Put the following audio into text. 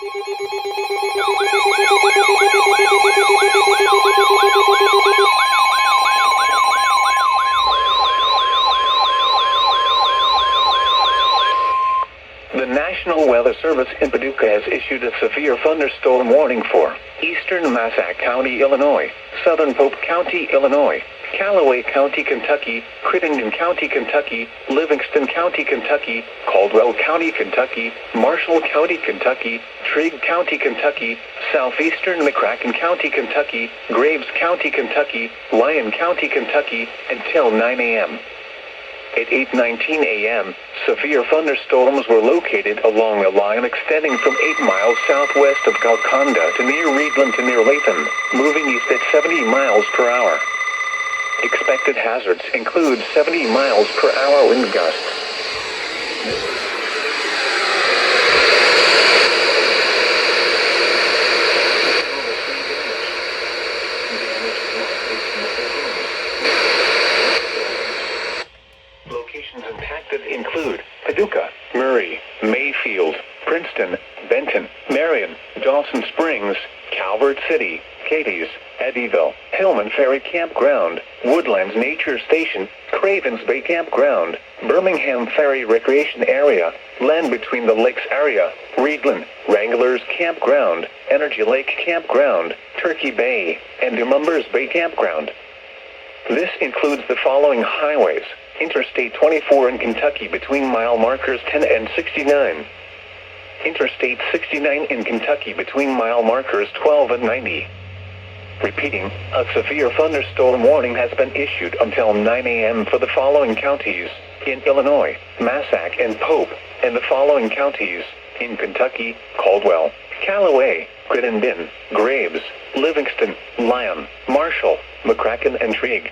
The National Weather Service in Paducah has issued a severe thunderstorm warning for eastern Massac County, Illinois, southern Pope County, Illinois, Callaway County, Kentucky, Crittenden County, Kentucky, Livingston County, Kentucky, Caldwell County, Kentucky, Marshall County, Kentucky, Trigg County, Kentucky, southeastern McCracken County, Kentucky, Graves County, Kentucky, Lyon County, Kentucky, until 9 a.m. At 8:19 a.m., severe thunderstorms were located along a line extending from 8 miles southwest of Golconda to near Reedland to near Latham, moving east at 70 miles per hour. Expected hazards include 70 miles per hour wind gusts. Locations impacted include Paducah, Murray, Mayfield, Princeton, Benton, Marion, Dawson Springs, Calvert City, Cadiz, Eddyville, Hillman Ferry Campground, Woodlands Nature Station, Cravens Bay Campground, Birmingham Ferry Recreation Area, Land Between the Lakes Area, Reedland, Wranglers Campground, Energy Lake Campground, Turkey Bay, and Demumbers Bay Campground. This includes the following highways: Interstate 24 in Kentucky between mile markers 10 and 69. Interstate 69 in Kentucky between mile markers 12 and 90. Repeating, a severe thunderstorm warning has been issued until 9 a.m. for the following counties: in Illinois, Massac and Pope, and the following counties: in Kentucky, Caldwell, Callaway, Crittenden, Graves, Livingston, Lyon, Marshall, McCracken and Trigg.